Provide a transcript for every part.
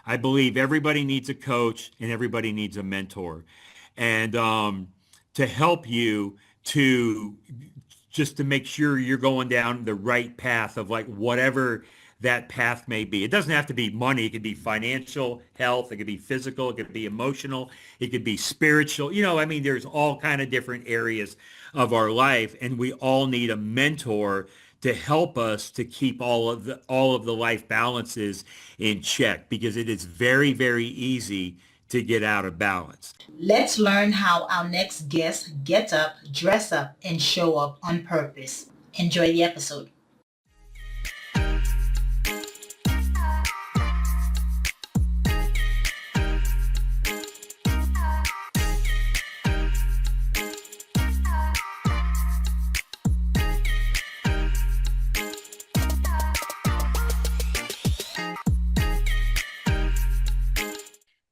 I believe everybody needs a coach and everybody needs a mentor. And to help you to just to make sure you're going down the right path of like whatever that path may be. It doesn't have to be money. It could be financial, health. It could be physical. It could be emotional. It could be spiritual. I mean, there's all kind of different areas of our life, and we all need a mentor to help us to keep all of the life balances in check because it is very, very easy to get out of balance. Let's learn how our next guest gets up, dress up, and show up on purpose. Enjoy the episode.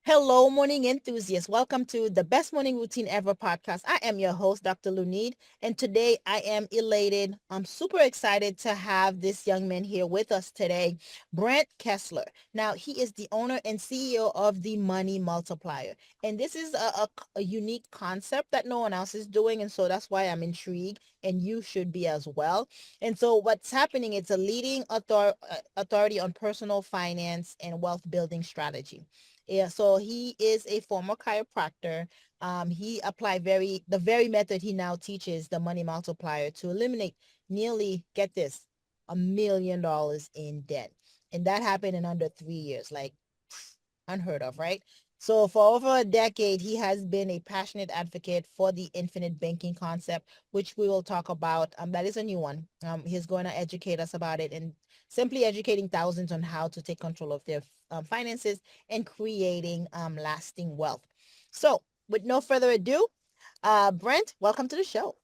Hello, morning enthusiasts. Welcome to the Best Morning Routine Ever podcast. I am your host, Dr. Lunid, and today I am elated. I'm super excited to have this young man here with us today, Brent Kesler. Now, he is the owner and CEO of the Money Multiplier, and this is a unique concept that no one else is doing, and so that's why I'm intrigued, and you should be as well. And so what's happening, it's a leading authority on personal finance and wealth building strategy. Yeah, so he is a former chiropractor. He applied the very method he now teaches, the money multiplier, to eliminate nearly, get this, $1 million in debt. And that happened in under 3 years, like unheard of, right? So for over a decade, he has been a passionate advocate for the infinite banking concept, which we will talk about. That is a new one. He's going to educate us about it and simply educating thousands on how to take control of their finances and creating lasting wealth. So with no further ado, Brent, welcome to the show.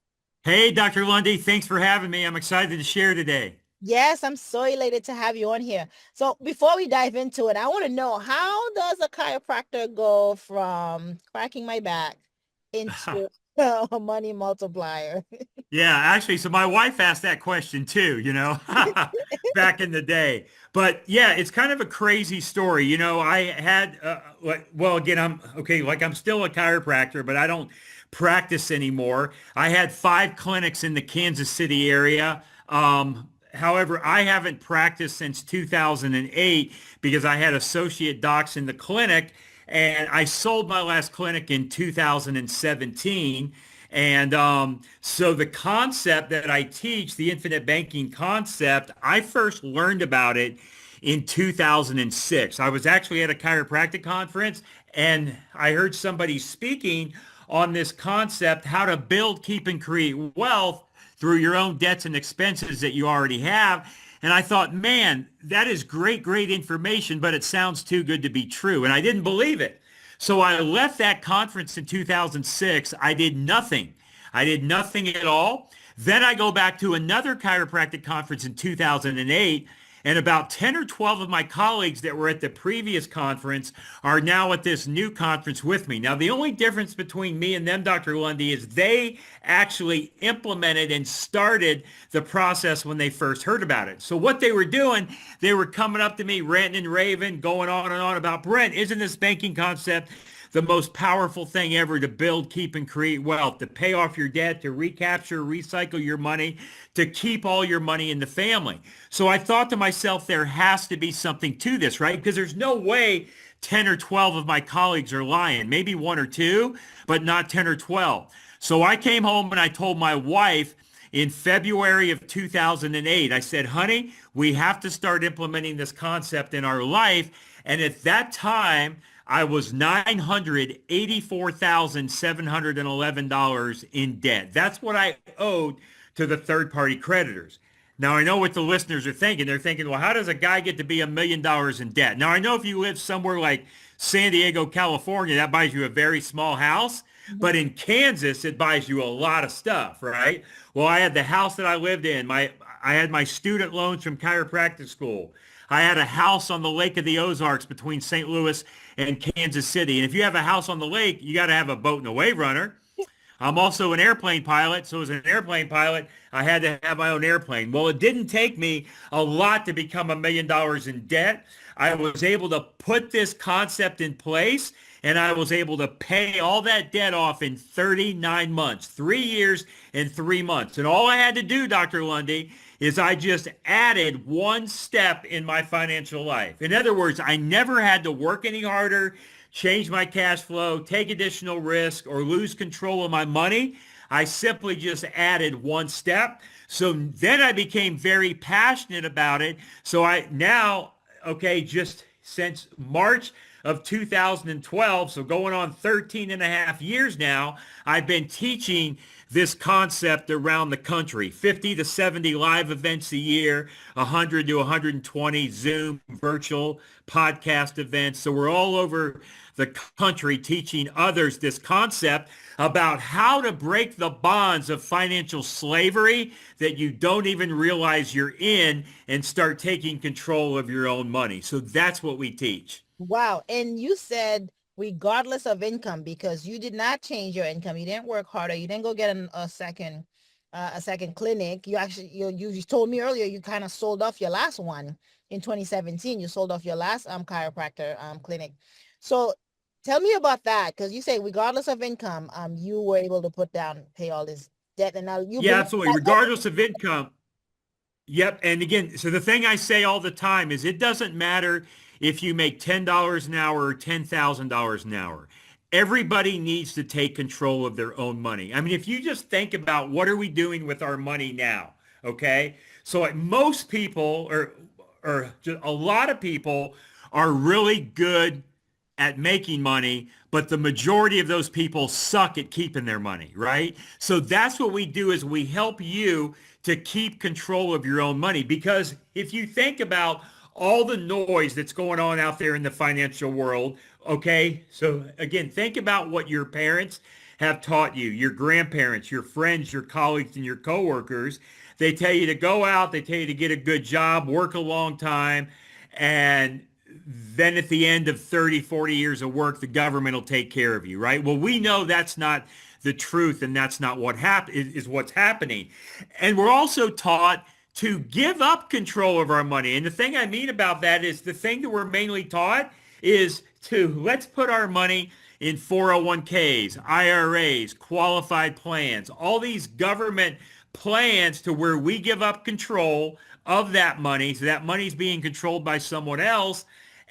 Hey, Dr. Lundy, thanks for having me. I'm excited to share today. Yes, I'm so elated to have you on here. So before we dive into it, I want to know, how does a chiropractor go from cracking my back into a money multiplier? Yeah, actually, so my wife asked that question too, back in the day. But yeah, it's kind of a crazy story. I had, well, again, I'm still a chiropractor, but I don't practice anymore. I had 5 clinics in the Kansas City area. However, I haven't practiced since 2008 because I had associate docs in the clinic, and I sold my last clinic in 2017. And so the concept that I teach, the infinite banking concept, I first learned about it in 2006. I was actually at a chiropractic conference and I heard somebody speaking on this concept, how to build, keep, and create wealth through your own debts and expenses that you already have. And I thought, man, that is great, great information, but it sounds too good to be true. And I didn't believe it. So I left that conference in 2006. I did nothing. I did nothing at all. Then I go back to another chiropractic conference in 2008, and about 10 or 12 of my colleagues that were at the previous conference are now at this new conference with me. Now, the only difference between me and them, Dr. Lundy, is they actually implemented and started the process when they first heard about it. So what they were doing, they were coming up to me, ranting and raving, going on and on about, Brent, isn't this banking concept the most powerful thing ever to build, keep, and create wealth, to pay off your debt, to recapture, recycle your money, to keep all your money in the family? So I thought to myself, there has to be something to this, right? Because there's no way 10 or 12 of my colleagues are lying. Maybe 1 or 2, but not 10 or 12. So I came home and I told my wife in February of 2008, I said, honey, we have to start implementing this concept in our life. And at that time, I was $984,711 in debt. That's what I owed to the third-party creditors. Now, I know what the listeners are thinking. They're thinking, well, how does a guy get to be $1 million in debt? Now, I know if you live somewhere like San Diego, California, that buys you a very small house. But in Kansas, it buys you a lot of stuff, right? Well, I had the house that I lived in. I had my student loans from chiropractic school. I had a house on the Lake of the Ozarks between St. Louis and Kansas City. And if you have a house on the lake, you got to have a boat and a wave runner. I'm also an airplane pilot. So as an airplane pilot, I had to have my own airplane. Well, it didn't take me a lot to become $1 million in debt. I was able to put this concept in place and I was able to pay all that debt off in 39 months, 3 years and 3 months. And all I had to do, Dr. Lundy, is I just added one step in my financial life. In other words, I never had to work any harder, change my cash flow, take additional risk, or lose control of my money. I simply just added one step. So then I became very passionate about it. So I now, okay, just since March of 2012, so going on 13 and a half years now, I've been teaching this concept around the country, 50 to 70 live events a year, 100 to 120 Zoom virtual podcast events. So we're all over the country teaching others this concept about how to break the bonds of financial slavery that you don't even realize you're in and start taking control of your own money. So that's what we teach. Wow. And you said regardless of income, because you did not change your income. You didn't work harder. You didn't go get a second clinic. You actually, you told me earlier, you kind of sold off your last one in 2017. You sold off your last chiropractor clinic. So tell me about that. Cause you say regardless of income, you were able to pay all this debt. And now you Yeah, believe absolutely. that. Regardless of income. Yep. And again, so the thing I say all the time is it doesn't matter if you make $10 an hour or $10,000 an hour. Everybody needs to take control of their own money. I mean, if you just think about what are we doing with our money now, okay? So like most people or just a lot of people are really good at making money, but the majority of those people suck at keeping their money, right? So that's what we do is we help you to keep control of your own money. Because if you think about all the noise that's going on out there in the financial world, okay? So again, think about what your parents have taught you, your grandparents, your friends, your colleagues, and your coworkers. They tell you to go out, they tell you to get a good job, work a long time, and then at the end of 30, 40 years of work, the government will take care of you, right? Well, we know that's not the truth and that's not what is what's happening. And we're also taught to give up control of our money. And the thing I mean about that is the thing that we're mainly taught is to let's put our money in 401ks, IRAs, qualified plans, all these government plans to where we give up control of that money. So that money's being controlled by someone else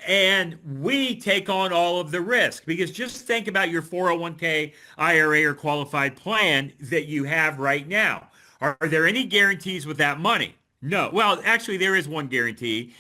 and we take on all of the risk. Because just think about your 401k, IRA, or qualified plan that you have right now. Are there any guarantees with that money? No. Well, actually, there is one guarantee.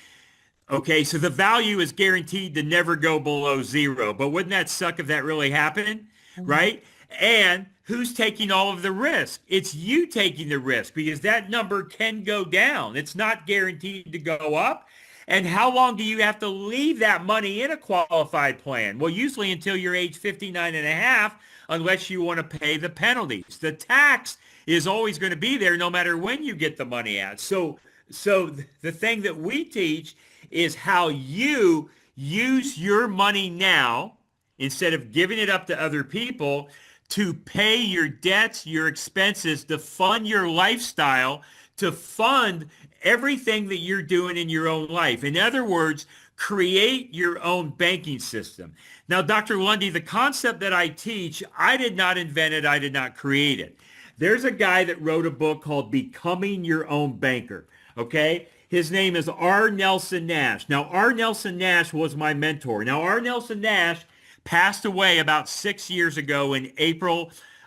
Okay, so the value is guaranteed to never go below zero. But wouldn't that suck if that really happened, right? And who's taking all of the risk? It's you taking the risk because that number can go down. It's not guaranteed to go up. And how long do you have to leave that money in a qualified plan? Well, usually until you're age 59 and a half, unless you want to pay the penalties. The tax is always going to be there no matter when you get the money out. So the thing that we teach is how you use your money now instead of giving it up to other people to pay your debts, your expenses, to fund your lifestyle, to fund everything that you're doing in your own life. In other words, create your own banking system. Now, Dr. Lundy, the concept that I teach, I did not invent it. I did not create it. There's a guy that wrote a book called Becoming Your Own Banker, okay? His name is R. Nelson Nash. Now, R. Nelson Nash was my mentor. Now, R. Nelson Nash passed away about 6 years ago in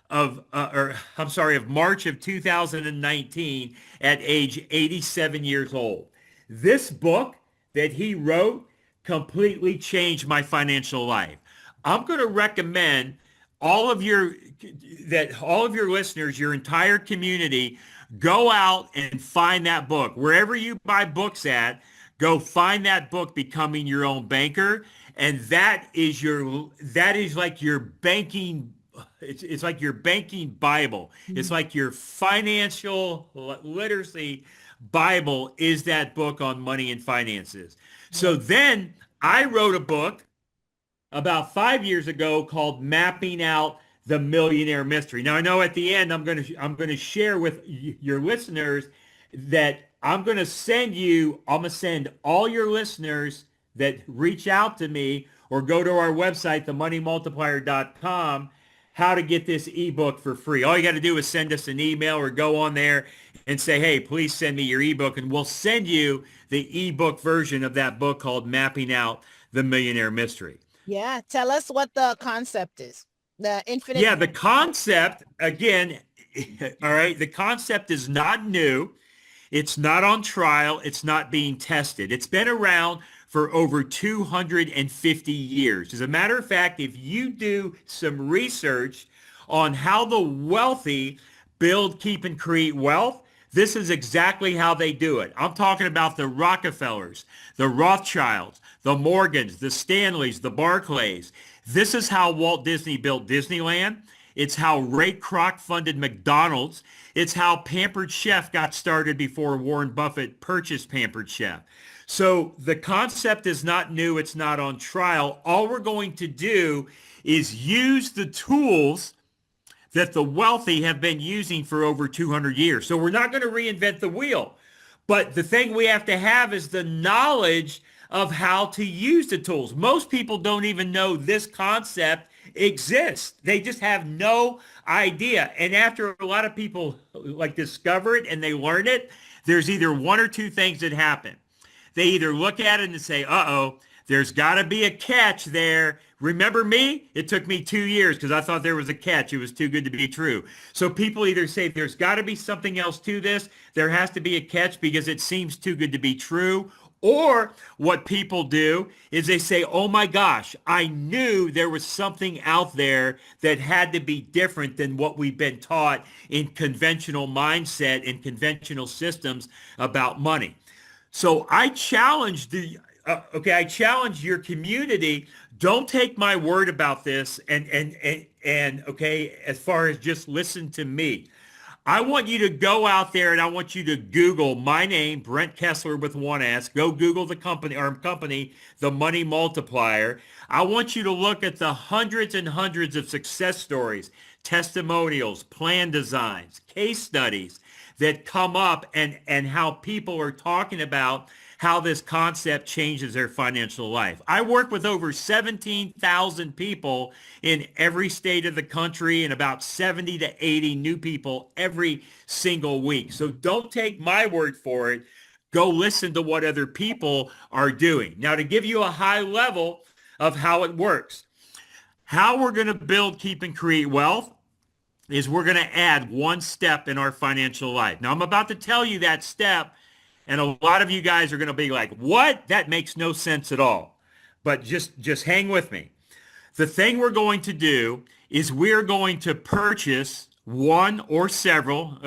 of March of 2019 at age 87 years old. This book that he wrote completely changed my financial life. I'm going to recommend all of your listeners, your entire community, go out and find that book. Wherever you buy books at, go find that book, Becoming Your Own Banker. And that is like your banking. It's like your banking Bible. It's like your financial literacy Bible is that book on money and finances. So then I wrote a book about 5 years ago called Mapping Out the Millionaire Mystery. Now I know at the end I'm going to share with your listeners that I'm going to send all your listeners that reach out to me or go to our website, themoneymultiplier.com, how to get this ebook for free. All you got to do is send us an email or go on there and say, hey, please send me your ebook, and we'll send you the ebook version of that book called Mapping Out the Millionaire Mystery. Yeah. Tell us what the concept is. The infinite. Yeah, the concept, again, all right, the concept is not new. It's not on trial. It's not being tested. It's been around for over 250 years. As a matter of fact, if you do some research on how the wealthy build, keep, and create wealth, this is exactly how they do it. I'm talking about the Rockefellers, the Rothschilds, the Morgans, the Stanleys, the Barclays. This is how Walt Disney built Disneyland. It's how Ray Kroc funded McDonald's. It's how Pampered Chef got started before Warren Buffett purchased Pampered Chef. So the concept is not new. It's not on trial. All we're going to do is use the tools that the wealthy have been using for over 200 years. So we're not going to reinvent the wheel. But the thing we have to have is the knowledge of how to use the tools. Most people don't even know this concept exists. They just have no idea. And after a lot of people like discover it and they learn it, there's either one or two things that happen. They either look at it and say, uh-oh, there's got to be a catch there. Remember me? It took me 2 years because I thought there was a catch. It was too good to be true. So people either say there's got to be something else to this. There has to be a catch because it seems too good to be true. Or what people do is they say, oh my gosh, I knew there was something out there that had to be different than what we've been taught in conventional mindset and conventional systems about money. So I challenge I challenge your community. Don't take my word about this and okay, as far as just listen to me. I want you to go out there and I want you to Google my name, Brent Kesler with one S. Go Google the company, the Money Multiplier. I want you to look at the hundreds and hundreds of success stories, testimonials, plan designs, case studies that come up and how people are talking about how this concept changes their financial life. I work with over 17,000 people in every state of the country and about 70 to 80 new people every single week. So don't take my word for it. Go listen to what other people are doing. Now, to give you a high level of how it works, how we're going to build, keep, and create wealth is we're going to add one step in our financial life. Now, I'm about to tell you that step, and a lot of you guys are going to be like, what? That makes no sense at all. But just hang with me. The thing we're going to do is we're going to purchase one or several.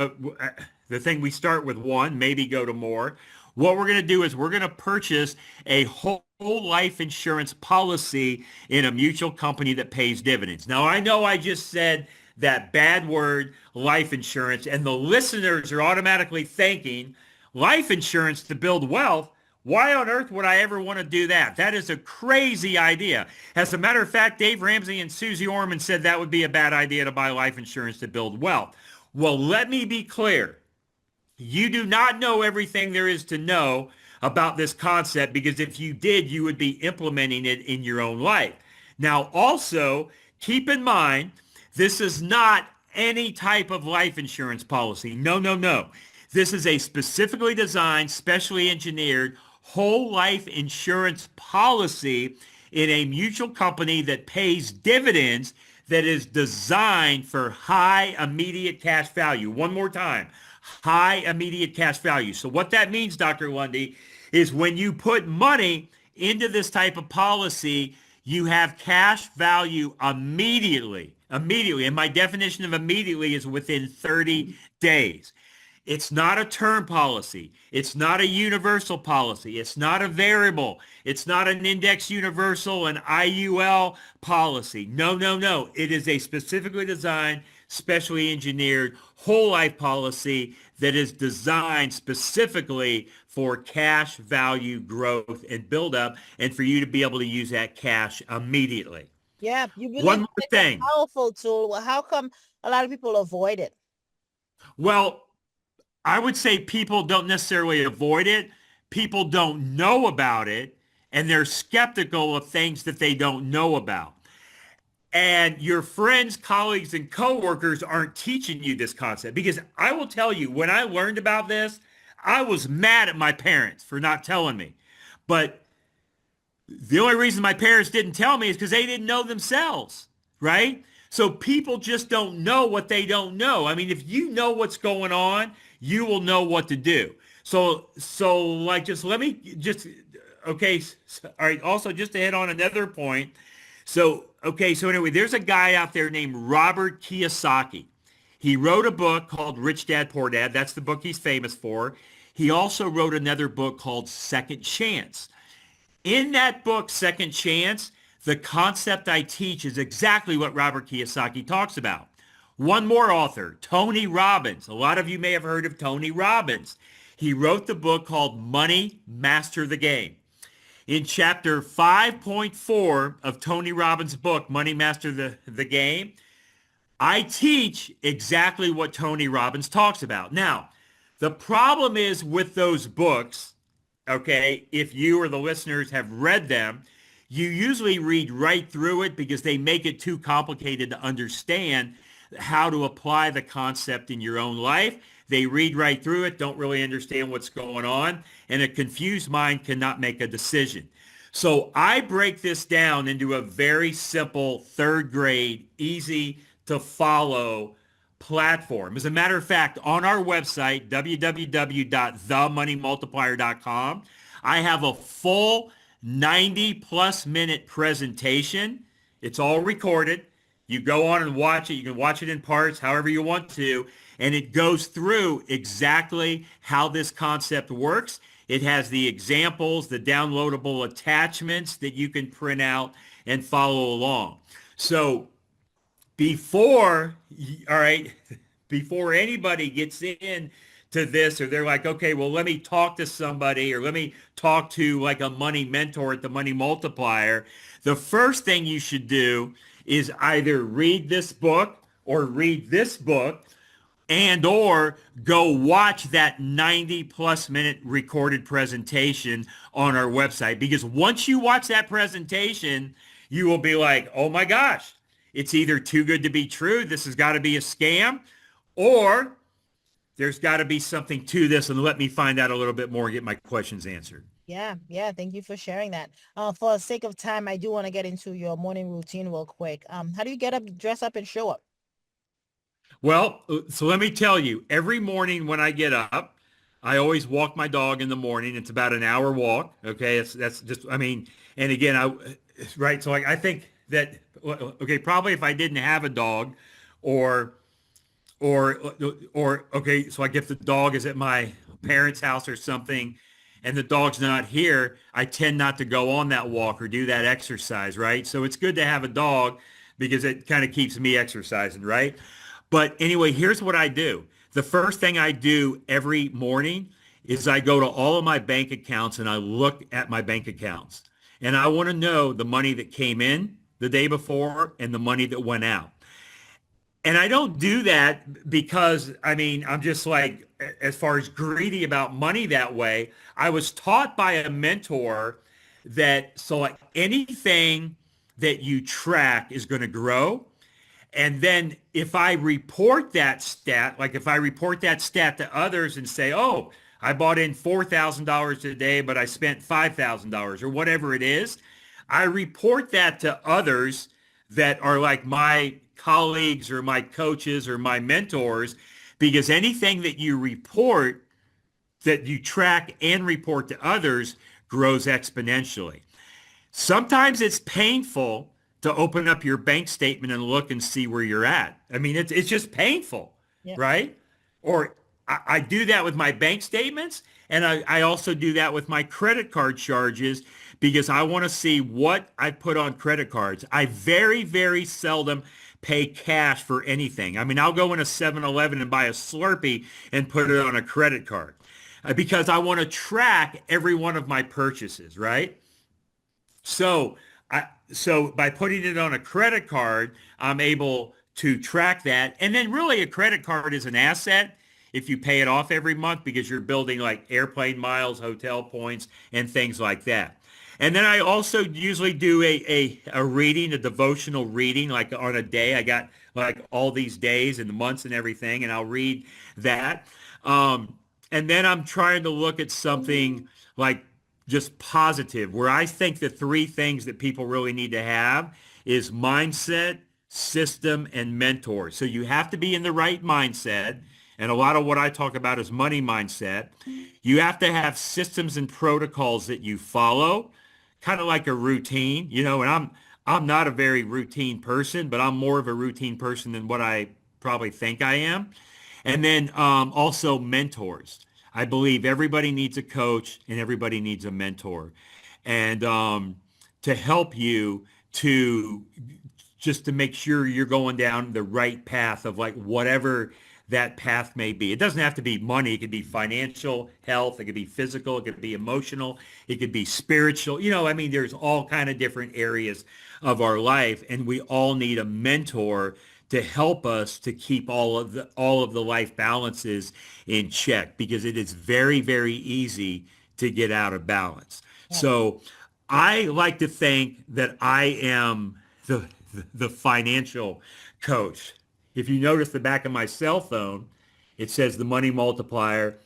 The thing we start with one, maybe go to more. What we're going to do is we're going to purchase a whole life insurance policy in a mutual company that pays dividends. Now, I know I just said that bad word, life insurance, and the listeners are automatically thinking, life insurance to build wealth? Why on earth would I ever want to do that? That is a crazy idea. As a matter of fact, Dave Ramsey and Susie Orman said that would be a bad idea to buy life insurance to build wealth. Well, let me be clear. You do not know everything there is to know about this concept, because if you did, you would be implementing it in your own life. Now, also, keep in mind, this is not any type of life insurance policy. No, no, no. This is a specifically designed, specially engineered whole life insurance policy in a mutual company that pays dividends, that is designed for high immediate cash value. One more time, high immediate cash value. So what that means, Dr. Lundy, is when you put money into this type of policy, you have cash value immediately. Immediately. And my definition of immediately is within 30 days. It's not a term policy. It's not a universal policy. It's not a variable. It's not an index universal, an IUL policy. No, no, no. It is a specifically designed, specially engineered whole life policy that is designed specifically for cash value growth and buildup, and for you to be able to use that cash immediately. Yeah, you One believe more it's a thing. powerful tool. Well, how come a lot of people avoid it? Well, I would say people don't necessarily avoid it. People don't know about it, and they're skeptical of things that they don't know about. And your friends, colleagues, and coworkers aren't teaching you this concept. Because I will tell you, when I learned about this, I was mad at my parents for not telling me. But the only reason my parents didn't tell me is because they didn't know themselves, right? So people just don't know what they don't know. I mean, if you know what's going on, you will know what to do. So like, just let me just, okay. All right. Also, just to hit on another point. So anyway, there's a guy out there named Robert Kiyosaki. He wrote a book called Rich Dad, Poor Dad. That's the book he's famous for. He also wrote another book called Second Chance. In that book, Second Chance, the concept I teach is exactly what Robert Kiyosaki talks about. One more author, Tony Robbins. A lot of you may have heard of Tony Robbins. He wrote the book called Money Master the Game. In chapter 5.4 of Tony Robbins' book, Money Master the Game, I teach exactly what Tony Robbins talks about. Now, the problem is with those books, okay, if you or the listeners have read them, you usually read right through it because they make it too complicated to understand how to apply the concept in your own life. They read right through it, don't really understand what's going on, and a confused mind cannot make a decision. So I break this down into a very simple third grade, easy to follow platform. As a matter of fact, on our website, www.themoneymultiplier.com, I have a full 90 plus minute presentation. It's all recorded. You go on and watch it. You can watch it in parts, however you want to. And it goes through exactly how this concept works. It has the examples, the downloadable attachments that you can print out and follow along. So before, all right, before anybody gets in to this, or they're like, okay, well, let me talk to somebody, or let me talk to like a money mentor at the Money Multiplier, the first thing you should do is either read this book or read this book and or go watch that 90 plus minute recorded presentation on our website. Because once you watch that presentation, you will be like, oh my gosh, it's either too good to be true, this has got to be a scam, or there's got to be something to this, and let me find out a little bit more and get my questions answered. Yeah, yeah. Thank you for sharing that. For the sake of time, I do want to get into your morning routine real quick. How do you get up, dress up, and show up? Well, so let me tell you, every morning when I get up, I always walk my dog in the morning. It's about an hour walk. Okay. That's just, I mean, and again, right. So I think that, okay, probably if I didn't have a dog or, or, okay, so like if the dog is at my parents' house or something and the dog's not here, I tend not to go on that walk or do that exercise, right? So it's good to have a dog because it kind of keeps me exercising, right? But anyway, here's what I do. The first thing I do every morning is I go to all of my bank accounts and I look at my bank accounts. And I want to know the money that came in the day before and the money that went out. And I don't do that because, I mean, I'm just like, as far as greedy about money that way, I was taught by a mentor that so like anything that you track is going to grow. And then if I report that stat, like if I report that stat to others and say, oh, I bought in $4,000 today, but I spent $5,000 or whatever it is, I report that to others that are like my colleagues or my coaches or my mentors, because anything that you report, that you track and report to others grows exponentially. Sometimes it's painful to open up your bank statement and look and see where you're at. I mean, it's just painful, Yeah. right? Or I do that with my bank statements, and I also do that with my credit card charges because I want to see what I put on credit cards. I very, very seldom pay cash for anything. I mean, I'll go in a 7-Eleven and buy a Slurpee and put it on a credit card because I want to track every one of my purchases, right? So So by putting it on a credit card, I'm able to track that. And then really a credit card is an asset if you pay it off every month because you're building like airplane miles, hotel points, and things like that. And then I also usually do a reading, a devotional reading, like on a day. I got like all these days and the months and everything, and I'll read that. And then I'm trying to look at something like just positive, where I think the three things that people really need to have is mindset, system, and mentor. So you have to be in the right mindset. And a lot of what I talk about is money mindset. You have to have systems and protocols that you follow, kind of like a routine, and I'm not a very routine person, but I'm more of a routine person than what I probably think I am. And then also mentors. I believe everybody needs a coach and everybody needs a mentor. And to help you to just to make sure you're going down the right path of like whatever that path may be. It doesn't have to be money. It could be financial, health. It could be physical. It could be emotional. It could be spiritual. I mean, there's all kind of different areas of our life, and we all need a mentor to help us to keep all of the life balances in check because it is very, very easy to get out of balance. Yes. So I like to think that I am the financial coach. If you notice the back of my cell phone, it says the Money Multiplier.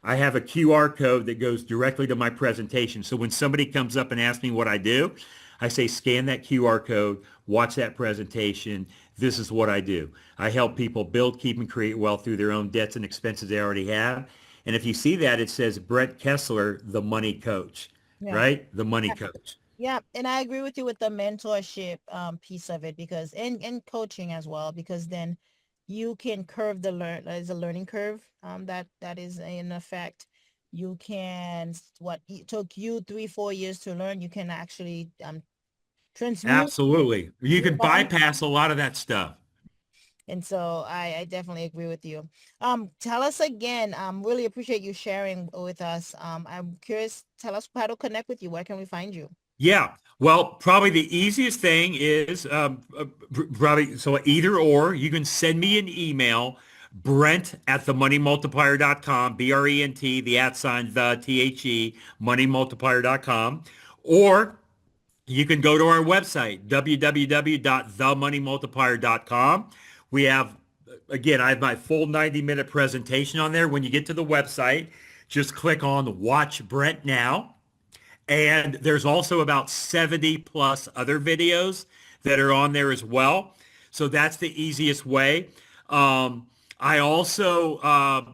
I have a QR code that goes directly to my presentation. So when somebody comes up and asks me what I do, I say, scan that QR code, watch that presentation. This is what I do. I help people build, keep, and create wealth through their own debts and expenses they already have. And if you see that, it says Brent Kesler, the money coach, Yeah. right? The money coach. Yeah, and I agree with you with the mentorship piece of it because and coaching as well because then you can curve the there's a learning curve that is in effect. You can what it took you 3-4 years to learn, you can actually transmute Absolutely. You can one. bypass a lot of that stuff. And so I definitely agree with you. Tell us again, really appreciate you sharing with us. I'm curious, tell us how to connect with you. Where can we find you? Yeah. Well, probably the easiest thing is probably so either or. You can send me an email, Brent at themoneymultiplier.com, BRENT, the at sign, the THE, moneymultiplier.com. Or you can go to our website, www.themoneymultiplier.com. We have, again, I have my full 90-minute presentation on there. When you get to the website, just click on Watch Brent Now. And there's also about 70 plus other videos that are on there as well. So that's the easiest way. I also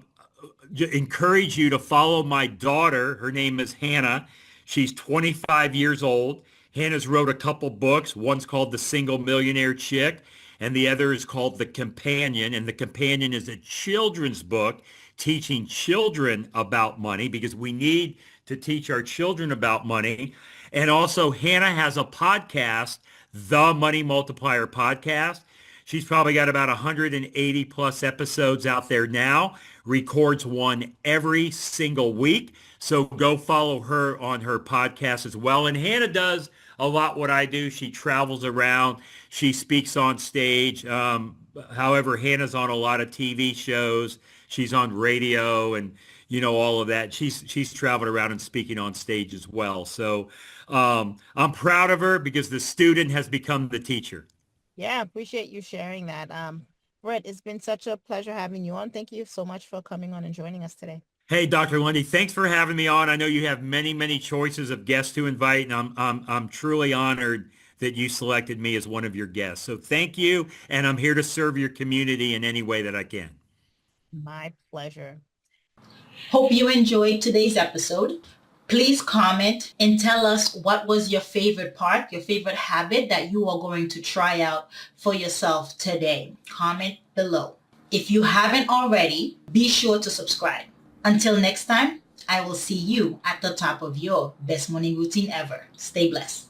encourage you to follow my daughter. Her name is Hannah. She's 25 years old. Hannah's wrote a couple books. One's called The Single Millionaire Chick, and the other is called The Companion. And The Companion is a children's book teaching children about money because we need to teach our children about money. And also Hannah has a podcast, The Money Multiplier Podcast. She's probably got about 180 plus episodes out there now, records one every single week. So go follow her on her podcast as well. And Hannah does a lot what I do. She travels around. She speaks on stage. However, Hannah's on a lot of TV shows. She's on radio and all of that. She's traveled around and speaking on stage as well. So I'm proud of her because the student has become the teacher. Yeah, appreciate you sharing that. Brett, it's been such a pleasure having you on. Thank you so much for coming on and joining us today. Hey, Dr. Lundy, thanks for having me on. I know you have many, many choices of guests to invite, and I'm truly honored that you selected me as one of your guests. So thank you, and I'm here to serve your community in any way that I can. My pleasure. Hope you enjoyed today's episode. Please comment and tell us what was your favorite part, your favorite habit that you are going to try out for yourself today. Comment below. If you haven't already, be sure to subscribe. Until next time, I will see you at the top of your best morning routine ever. Stay blessed.